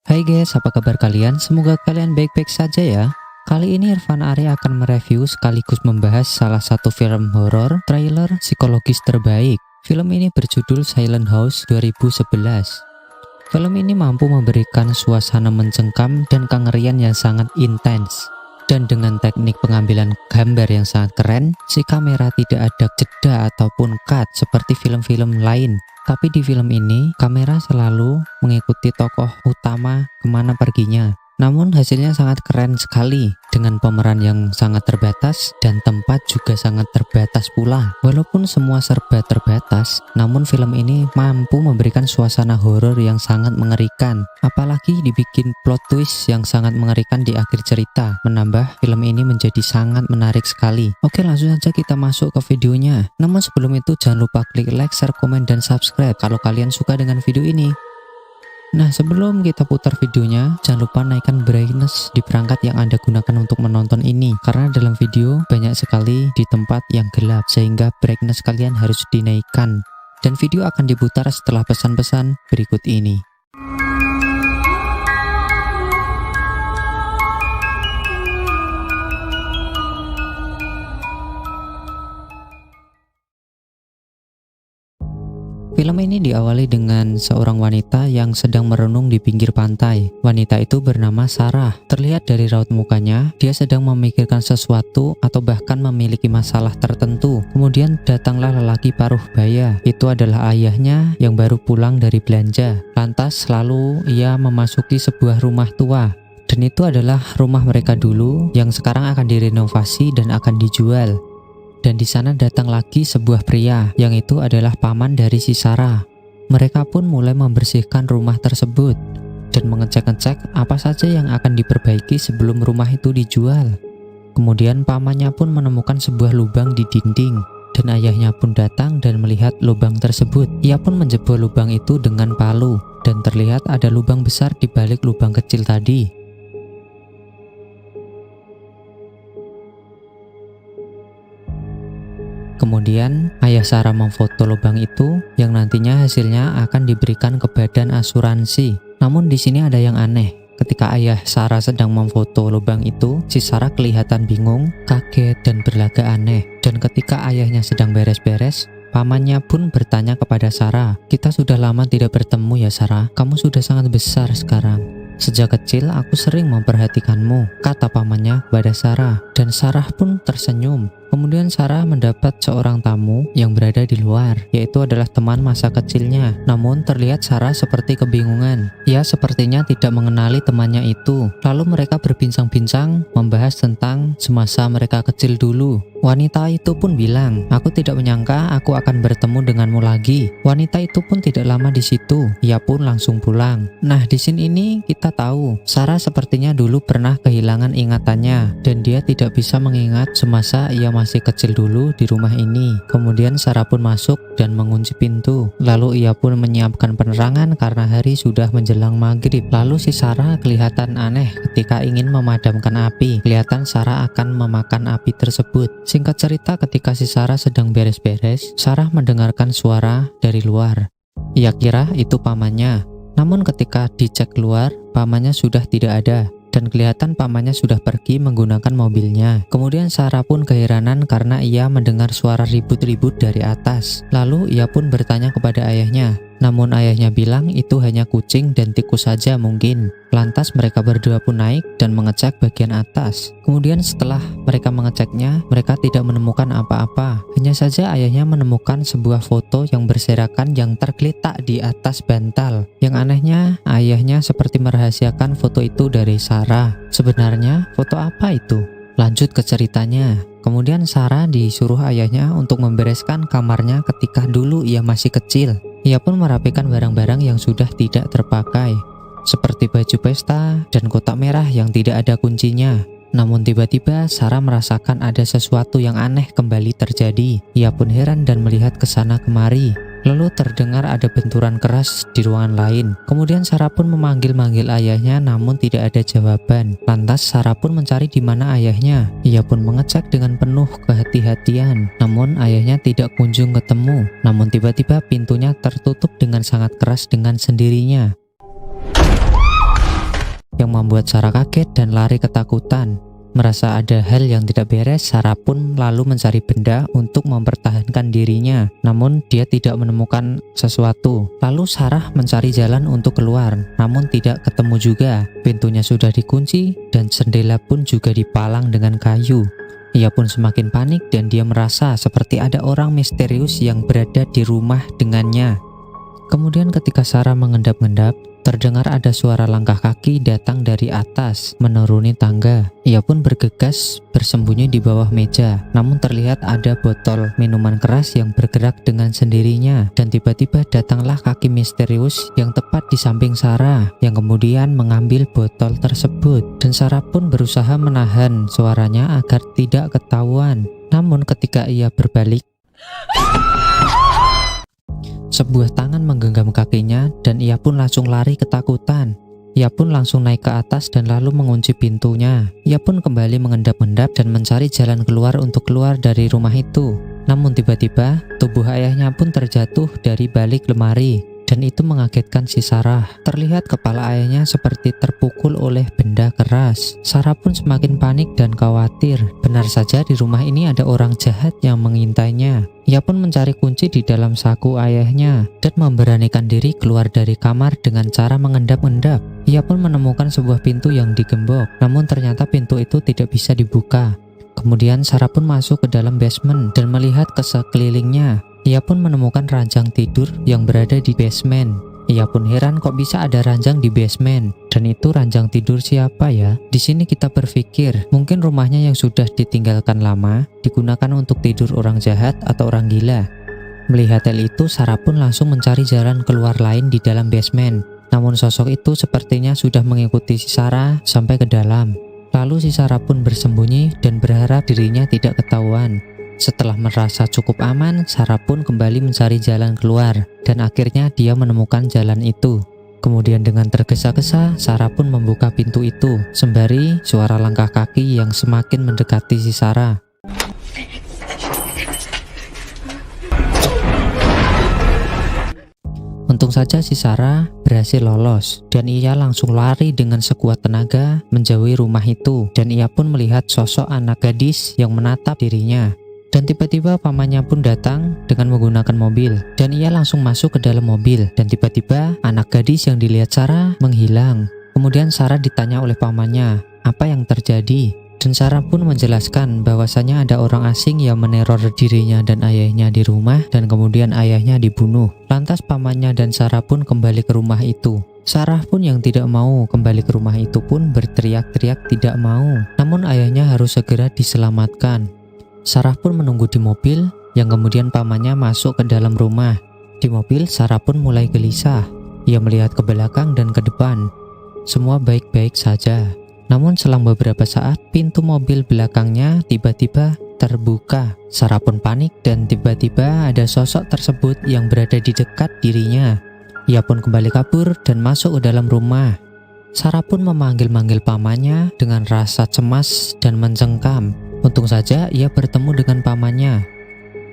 Hai guys, apa kabar kalian? Semoga kalian baik-baik saja ya. Kali ini Irfan Arya akan mereview sekaligus membahas salah satu film horor trailer psikologis terbaik. Film ini berjudul Silent House 2011. Film ini mampu memberikan suasana mencengkam dan kengerian yang sangat intens. Dan dengan teknik pengambilan gambar yang sangat keren, si kamera tidak ada jeda ataupun cut seperti film-film lain. Tapi di film ini, kamera selalu mengikuti tokoh utama kemana perginya. Namun hasilnya sangat keren sekali, dengan pemeran yang sangat terbatas dan tempat juga sangat terbatas pula. Walaupun semua serba terbatas, namun film ini mampu memberikan suasana horor yang sangat mengerikan. Apalagi dibikin plot twist yang sangat mengerikan di akhir cerita, menambah film ini menjadi sangat menarik sekali. Oke, langsung saja kita masuk ke videonya. Namun sebelum itu jangan lupa klik like, share, komen, dan subscribe kalau kalian suka dengan video ini. Nah, sebelum kita putar videonya, jangan lupa naikkan brightness di perangkat yang Anda gunakan untuk menonton ini, karena dalam video banyak sekali di tempat yang gelap sehingga brightness kalian harus dinaikkan. Dan video akan diputar setelah pesan-pesan berikut ini. Film ini diawali dengan seorang wanita yang sedang merenung di pinggir pantai. Wanita itu bernama Sarah. Terlihat dari raut mukanya, dia sedang memikirkan sesuatu atau bahkan memiliki masalah tertentu. Kemudian datanglah lelaki paruh baya. Itu adalah ayahnya yang baru pulang dari belanja. Lantas lalu ia memasuki sebuah rumah tua. Dan itu adalah rumah mereka dulu yang sekarang akan direnovasi dan akan dijual. Dan di sana datang lagi sebuah pria, yang itu adalah paman dari si Sarah. Mereka pun mulai membersihkan rumah tersebut dan mengecek-ngecek apa saja yang akan diperbaiki sebelum rumah itu dijual. Kemudian pamannya pun menemukan sebuah lubang di dinding, dan ayahnya pun datang dan melihat lubang tersebut. Ia pun menjebol lubang itu dengan palu, dan terlihat ada lubang besar di balik lubang kecil tadi. Kemudian ayah Sarah memfoto lubang itu yang nantinya hasilnya akan diberikan ke badan asuransi. Namun di sini ada yang aneh. Ketika ayah Sarah sedang memfoto lubang itu, si Sarah kelihatan bingung, kaget, dan berlagak aneh. Dan ketika ayahnya sedang beres-beres, pamannya pun bertanya kepada Sarah, "Kita sudah lama tidak bertemu ya Sarah, kamu sudah sangat besar sekarang. Sejak kecil aku sering memperhatikanmu," kata pamannya kepada Sarah. Dan Sarah pun tersenyum. Kemudian Sarah mendapat seorang tamu yang berada di luar, yaitu adalah teman masa kecilnya. Namun terlihat Sarah seperti kebingungan. Ia sepertinya tidak mengenali temannya itu. Lalu mereka berbincang-bincang membahas tentang semasa mereka kecil dulu. Wanita itu pun bilang, "Aku tidak menyangka aku akan bertemu denganmu lagi." Wanita itu pun tidak lama di situ. Ia pun langsung pulang. Nah, di sini ini kita tahu Sarah sepertinya dulu pernah kehilangan ingatannya, dan dia tidak bisa mengingat semasa ia masih kecil dulu di rumah ini. Kemudian Sarah pun masuk dan mengunci pintu. Lalu ia pun menyiapkan penerangan karena hari sudah menjelang maghrib. Lalu si Sarah kelihatan aneh ketika ingin memadamkan api. Kelihatan Sarah akan memakan api tersebut. Singkat cerita, ketika si Sarah sedang beres-beres, Sarah mendengarkan suara dari luar. Ia kira itu pamannya. Namun ketika dicek keluar, pamannya sudah tidak ada. Dan kelihatan pamannya sudah pergi menggunakan mobilnya. Kemudian Sarah pun keheranan karena ia mendengar suara ribut-ribut dari atas. Lalu ia pun bertanya kepada ayahnya. Namun ayahnya bilang itu hanya kucing dan tikus saja mungkin. Lantas mereka berdua pun naik dan mengecek bagian atas. Kemudian setelah mereka mengeceknya, mereka tidak menemukan apa-apa. Hanya saja ayahnya menemukan sebuah foto yang berserakan yang tergeletak di atas bantal. Yang anehnya, ayahnya seperti merahasiakan foto itu dari Sarah. Sebenarnya foto apa itu? Lanjut ke ceritanya. Kemudian Sarah disuruh ayahnya untuk membereskan kamarnya ketika dulu ia masih kecil. Ia pun merapikan barang-barang yang sudah tidak terpakai, seperti baju pesta dan kotak merah yang tidak ada kuncinya. Namun tiba-tiba Sarah merasakan ada sesuatu yang aneh kembali terjadi. Ia pun heran dan melihat ke sana kemari. Lalu terdengar ada benturan keras di ruangan lain. Kemudian Sarah pun memanggil-manggil ayahnya, namun tidak ada jawaban. Lantas Sarah pun mencari di mana ayahnya. Ia pun mengecek dengan penuh kehati-hatian, namun ayahnya tidak kunjung ketemu. Namun tiba-tiba pintunya tertutup dengan sangat keras dengan sendirinya. yang membuat Sarah kaget dan lari ketakutan. Merasa ada hal yang tidak beres, Sarah pun lalu mencari benda untuk mempertahankan dirinya. Namun dia tidak menemukan sesuatu. Lalu Sarah mencari jalan untuk keluar, namun tidak ketemu juga. Pintunya sudah dikunci dan jendela pun juga dipalang dengan kayu. Ia pun semakin panik dan dia merasa seperti ada orang misterius yang berada di rumah dengannya. Kemudian ketika Sarah mengendap-endap, terdengar ada suara langkah kaki datang dari atas menuruni tangga. Ia pun bergegas bersembunyi di bawah meja. Namun terlihat ada botol minuman keras yang bergerak dengan sendirinya. Dan tiba-tiba datanglah kaki misterius yang tepat di samping Sarah, yang kemudian mengambil botol tersebut. Dan Sarah pun berusaha menahan suaranya agar tidak ketahuan. Namun ketika ia berbalik, sebuah tangan menggenggam kakinya dan ia pun langsung lari ketakutan. Ia pun langsung naik ke atas dan lalu mengunci pintunya. Ia pun kembali mengendap-endap dan mencari jalan keluar untuk keluar dari rumah itu. Namun tiba-tiba tubuh ayahnya pun terjatuh dari balik lemari. Dan itu mengagetkan si Sarah. Terlihat kepala ayahnya seperti terpukul oleh benda keras. Sarah pun semakin panik dan khawatir. Benar saja di rumah ini ada orang jahat yang mengintainya. Ia pun mencari kunci di dalam saku ayahnya dan memberanikan diri keluar dari kamar dengan cara mengendap-endap. Ia pun menemukan sebuah pintu yang digembok, namun ternyata pintu itu tidak bisa dibuka. Kemudian Sarah pun masuk ke dalam basement dan melihat ke sekelilingnya. Ia pun menemukan ranjang tidur yang berada di basement. Ia pun heran kok bisa ada ranjang di basement. Dan itu ranjang tidur siapa ya? Di sini kita berpikir mungkin rumahnya yang sudah ditinggalkan lama digunakan untuk tidur orang jahat atau orang gila. Melihat hal itu, Sarah pun langsung mencari jalan keluar lain di dalam basement. Namun sosok itu sepertinya sudah mengikuti si Sarah sampai ke dalam. Lalu si Sarah pun bersembunyi dan berharap dirinya tidak ketahuan. Setelah merasa cukup aman, Sarah pun kembali mencari jalan keluar dan akhirnya dia menemukan jalan itu. Kemudian dengan tergesa-gesa, Sarah pun membuka pintu itu sembari suara langkah kaki yang semakin mendekati si Sarah. Untung saja si Sarah berhasil lolos dan ia langsung lari dengan sekuat tenaga menjauhi rumah itu. Dan ia pun melihat sosok anak gadis yang menatap dirinya. Dan tiba-tiba pamannya pun datang dengan menggunakan mobil dan ia langsung masuk ke dalam mobil. Dan tiba-tiba anak gadis yang dilihat Sarah menghilang. Kemudian Sarah ditanya oleh pamannya apa yang terjadi. Dan Sarah pun menjelaskan bahwasanya ada orang asing yang meneror dirinya dan ayahnya di rumah dan kemudian ayahnya dibunuh. Lantas pamannya dan Sarah pun kembali ke rumah itu. Sarah pun yang tidak mau kembali ke rumah itu pun berteriak-teriak tidak mau. Namun ayahnya harus segera diselamatkan. Sarah pun menunggu di mobil yang kemudian pamannya masuk ke dalam rumah. Di mobil Sarah pun mulai gelisah. Ia melihat ke belakang dan ke depan. Semua baik-baik saja. Namun selang beberapa saat pintu mobil belakangnya tiba-tiba terbuka. Sarah pun panik dan tiba-tiba ada sosok tersebut yang berada di dekat dirinya. Ia pun kembali kabur dan masuk ke dalam rumah. Sarah pun memanggil-manggil pamannya dengan rasa cemas dan mencengkam. Untung saja ia bertemu dengan pamannya.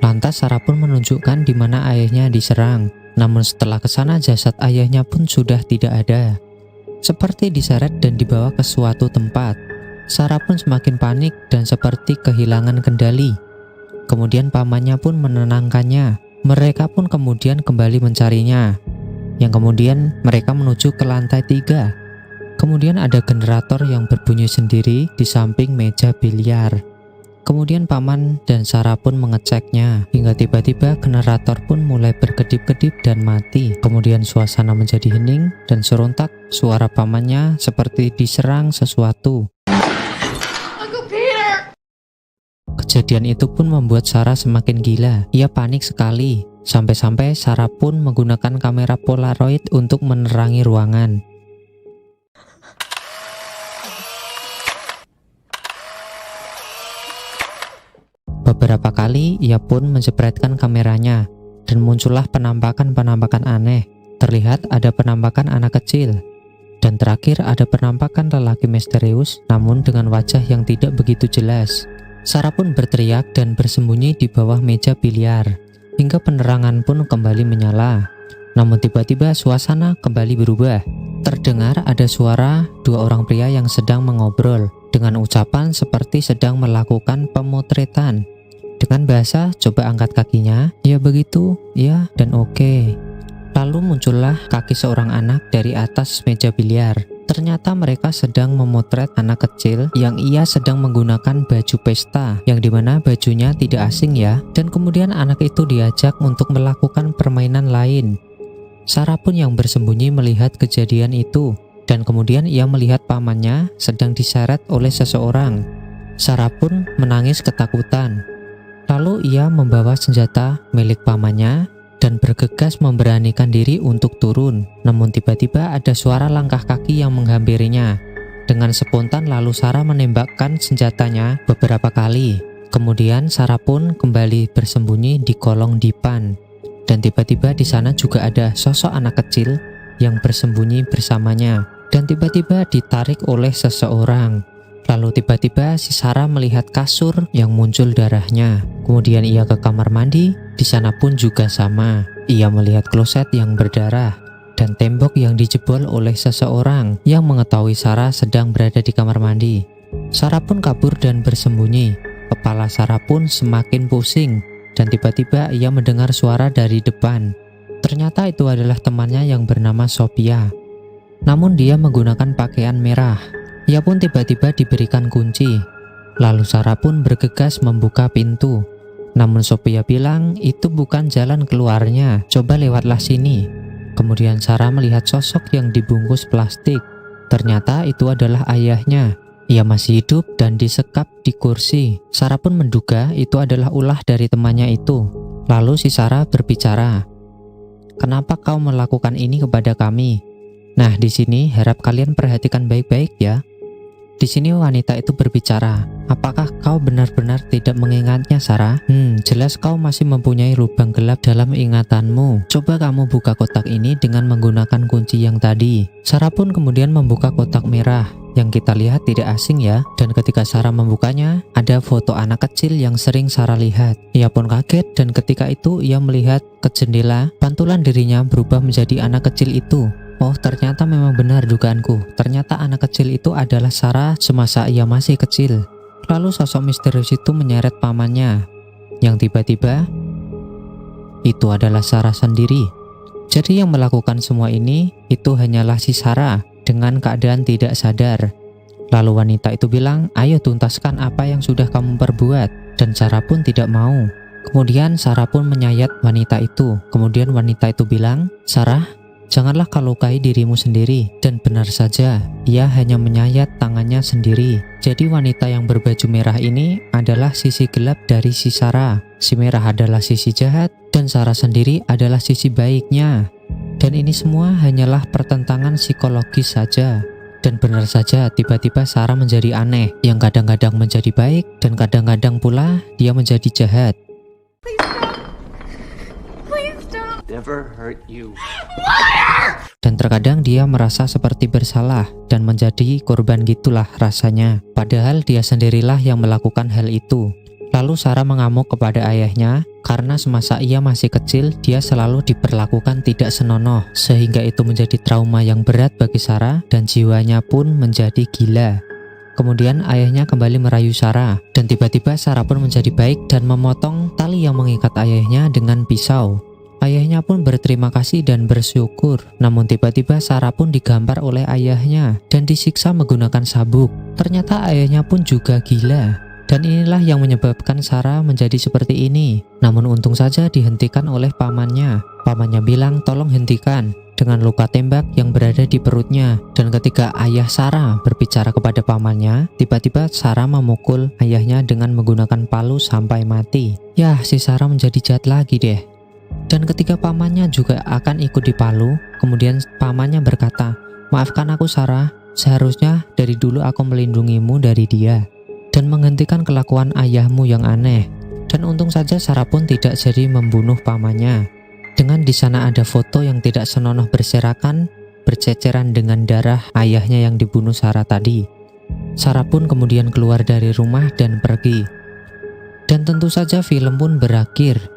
Lantas Sarah pun menunjukkan di mana ayahnya diserang. Namun setelah ke sana jasad ayahnya pun sudah tidak ada. Seperti diseret dan dibawa ke suatu tempat. Sarah pun semakin panik dan seperti kehilangan kendali. Kemudian pamannya pun menenangkannya. Mereka pun kemudian kembali mencarinya. Yang kemudian mereka menuju ke lantai 3. Kemudian ada generator yang berbunyi sendiri di samping meja biliar. Kemudian paman dan Sarah pun mengeceknya hingga tiba-tiba generator pun mulai berkedip-kedip dan mati. Kemudian suasana menjadi hening dan serentak suara pamannya seperti diserang sesuatu. Kejadian itu pun membuat Sarah semakin gila. Ia panik sekali. Sampai-sampai Sarah pun menggunakan kamera Polaroid untuk menerangi ruangan. Beberapa kali ia pun menjepretkan kameranya dan muncullah penampakan-penampakan aneh. Terlihat ada penampakan anak kecil dan terakhir ada penampakan lelaki misterius namun dengan wajah yang tidak begitu jelas. Sarah pun berteriak dan bersembunyi di bawah meja biliar hingga penerangan pun kembali menyala. Namun tiba-tiba suasana kembali berubah. Terdengar ada suara dua orang pria yang sedang mengobrol dengan ucapan seperti sedang melakukan pemotretan. Dengan bahasa, coba angkat kakinya, ya begitu, ya, dan oke. Lalu muncullah kaki seorang anak dari atas meja biliar. Ternyata mereka sedang memotret anak kecil yang ia sedang menggunakan baju pesta, yang dimana bajunya tidak asing ya. Dan kemudian anak itu diajak untuk melakukan permainan lain. Sarah pun yang bersembunyi melihat kejadian itu, dan kemudian ia melihat pamannya sedang diseret oleh seseorang. Sarah pun menangis ketakutan. Lalu ia membawa senjata milik pamannya dan bergegas memberanikan diri untuk turun. Namun tiba-tiba ada suara langkah kaki yang menghampirinya. Dengan spontan lalu Sarah menembakkan senjatanya beberapa kali. Kemudian Sarah pun kembali bersembunyi di kolong dipan. Dan tiba-tiba di sana juga ada sosok anak kecil yang bersembunyi bersamanya. Dan tiba-tiba ditarik oleh seseorang. Lalu tiba-tiba si Sarah melihat kasur yang muncul darahnya. Kemudian ia ke kamar mandi, di sana pun juga sama. Ia melihat kloset yang berdarah dan tembok yang dijebol oleh seseorang yang mengetahui Sarah sedang berada di kamar mandi. Sarah pun kabur dan bersembunyi. Kepala Sarah pun semakin pusing dan tiba-tiba ia mendengar suara dari depan. Ternyata itu adalah temannya yang bernama Sophia. Namun dia menggunakan pakaian merah. Ia pun tiba-tiba diberikan kunci. Lalu Sarah pun bergegas membuka pintu. Namun Sophia bilang itu bukan jalan keluarnya, coba lewatlah sini. Kemudian Sarah melihat sosok yang dibungkus plastik. Ternyata itu adalah ayahnya. Ia masih hidup dan disekap di kursi. Sarah pun menduga itu adalah ulah dari temannya itu. Lalu si Sarah berbicara, "Kenapa kau melakukan ini kepada kami?" Nah, di sini harap kalian perhatikan baik-baik ya. Di sini wanita itu berbicara, "Apakah kau benar-benar tidak mengingatnya, Sarah? Jelas kau masih mempunyai lubang gelap dalam ingatanmu. Coba kamu buka kotak ini dengan menggunakan kunci yang tadi." Sarah pun kemudian membuka kotak merah, yang kita lihat tidak asing ya. Dan ketika Sarah membukanya, ada foto anak kecil yang sering Sarah lihat. Ia pun kaget dan ketika itu ia melihat ke jendela, pantulan dirinya berubah menjadi anak kecil itu. Oh, ternyata memang benar dugaanku. Ternyata anak kecil itu adalah Sarah semasa ia masih kecil. Lalu sosok misterius itu menyeret pamannya, yang tiba-tiba itu adalah Sarah sendiri. Jadi yang melakukan semua ini itu hanyalah si Sarah dengan keadaan tidak sadar. Lalu wanita itu bilang, "Ayo tuntaskan apa yang sudah kamu perbuat." Dan Sarah pun tidak mau. Kemudian Sarah pun menyayat wanita itu. Kemudian wanita itu bilang, "Sarah, janganlah kau lukai dirimu sendiri." Dan benar saja, ia hanya menyayat tangannya sendiri. Jadi wanita yang berbaju merah ini adalah sisi gelap dari si Sarah. Si merah adalah sisi jahat dan Sarah sendiri adalah sisi baiknya. Dan ini semua hanyalah pertentangan psikologis saja. Dan benar saja tiba-tiba Sarah menjadi aneh, yang kadang-kadang menjadi baik dan kadang-kadang pula dia menjadi jahat. Never hurt you. Dan terkadang dia merasa seperti bersalah dan menjadi korban gitulah rasanya. Padahal dia sendirilah yang melakukan hal itu. Lalu Sarah mengamuk kepada ayahnya karena semasa ia masih kecil dia selalu diperlakukan tidak senonoh. Sehingga itu menjadi trauma yang berat bagi Sarah dan jiwanya pun menjadi gila. Kemudian ayahnya kembali merayu Sarah dan tiba-tiba Sarah pun menjadi baik dan memotong tali yang mengikat ayahnya dengan pisau. Ayahnya pun berterima kasih dan bersyukur. Namun tiba-tiba Sarah pun digampar oleh ayahnya dan disiksa menggunakan sabuk. Ternyata ayahnya pun juga gila. Dan inilah yang menyebabkan Sarah menjadi seperti ini. Namun untung saja dihentikan oleh pamannya. Pamannya bilang tolong hentikan dengan luka tembak yang berada di perutnya. Dan ketika ayah Sarah berbicara kepada pamannya, tiba-tiba Sarah memukul ayahnya dengan menggunakan palu sampai mati. Yah, si Sarah menjadi jahat lagi deh. Dan ketika pamannya juga akan ikut dipalu, kemudian pamannya berkata, "Maafkan aku Sarah, seharusnya dari dulu aku melindungimu dari dia dan menghentikan kelakuan ayahmu yang aneh." Dan untung saja Sarah pun tidak jadi membunuh pamannya. Dengan di sana ada foto yang tidak senonoh berserakan, berceceran dengan darah ayahnya yang dibunuh Sarah tadi. Sarah pun kemudian keluar dari rumah dan pergi. Dan tentu saja film pun berakhir.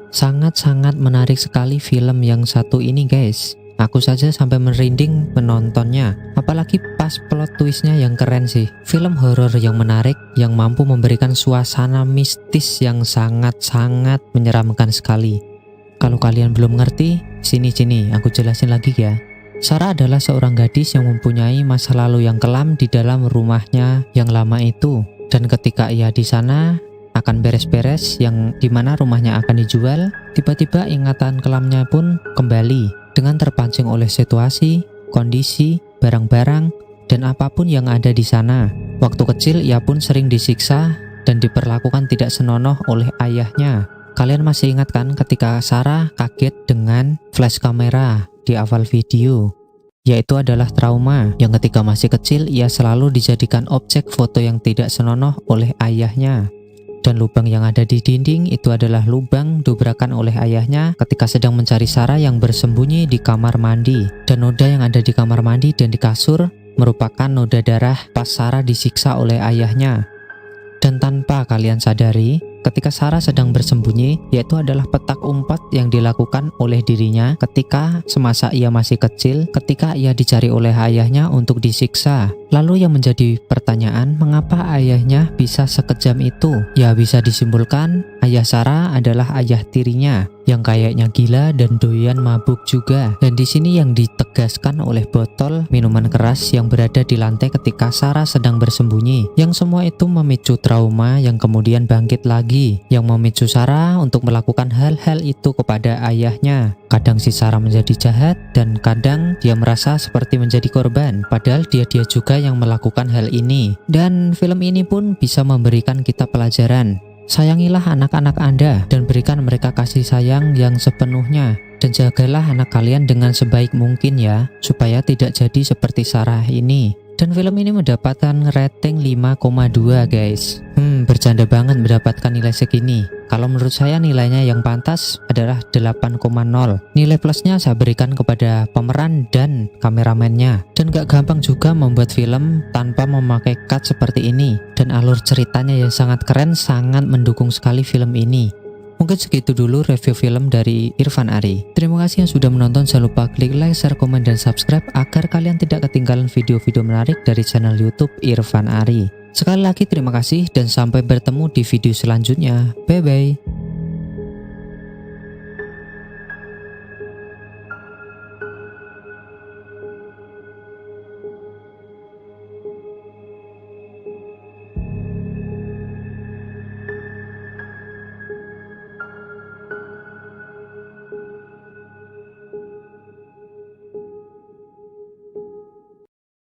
Sangat-sangat menarik sekali film yang satu ini guys. Aku saja sampai merinding menontonnya, apalagi pas plot twistnya yang keren sih. Film horor yang menarik, yang mampu memberikan suasana mistis yang sangat-sangat menyeramkan sekali. Kalau kalian belum ngerti, sini aku jelasin lagi ya. Sarah adalah seorang gadis yang mempunyai masa lalu yang kelam di dalam rumahnya yang lama itu. Dan ketika ia di sana akan beres-beres, yang dimana rumahnya akan dijual, tiba-tiba ingatan kelamnya pun kembali. Dengan terpancing oleh situasi, kondisi, barang-barang, dan apapun yang ada di sana. Waktu kecil ia pun sering disiksa dan diperlakukan tidak senonoh oleh ayahnya. Kalian masih ingat kan ketika Sarah kaget dengan flash kamera di awal video? Yaitu adalah trauma yang ketika masih kecil ia selalu dijadikan objek foto yang tidak senonoh oleh ayahnya. Dan lubang yang ada di dinding itu adalah lubang dobrakan oleh ayahnya ketika sedang mencari Sarah yang bersembunyi di kamar mandi. Dan noda yang ada di kamar mandi dan di kasur merupakan noda darah pas Sarah disiksa oleh ayahnya. Dan tanpa kalian sadari, ketika Sarah sedang bersembunyi, yaitu adalah petak umpet yang dilakukan oleh dirinya ketika semasa ia masih kecil, ketika ia dicari oleh ayahnya untuk disiksa. Lalu yang menjadi pertanyaan, mengapa ayahnya bisa sekejam itu? Ya bisa disimpulkan, ayah Sarah adalah ayah tirinya yang kayaknya gila dan doyan mabuk juga. Dan di sini yang ditegaskan oleh botol minuman keras yang berada di lantai ketika Sarah sedang bersembunyi. Yang semua itu memicu trauma yang kemudian bangkit lagi, yang memicu Sarah untuk melakukan hal-hal itu kepada ayahnya. Kadang si Sarah menjadi jahat dan kadang dia merasa seperti menjadi korban, padahal dia juga yang melakukan hal ini. Dan film ini pun bisa memberikan kita pelajaran. Sayangilah anak-anak Anda dan berikan mereka kasih sayang yang sepenuhnya. Dan jagalah anak kalian dengan sebaik mungkin ya, supaya tidak jadi seperti Sarah ini. Dan film ini mendapatkan rating 5,2 guys. Bercanda banget mendapatkan nilai segini. Kalau menurut saya nilainya yang pantas adalah 8,0. Nilai plusnya saya berikan kepada pemeran dan kameramennya. Dan gak gampang juga membuat film tanpa memakai cut seperti ini. Dan alur ceritanya yang sangat keren, sangat mendukung sekali film ini. Mungkin segitu dulu review film dari Irfan Ari. Terima kasih yang sudah menonton. Jangan lupa klik like, share, komen, dan subscribe agar kalian tidak ketinggalan video-video menarik dari channel YouTube Irfan Ari. Sekali lagi terima kasih dan sampai bertemu di video selanjutnya. Bye bye.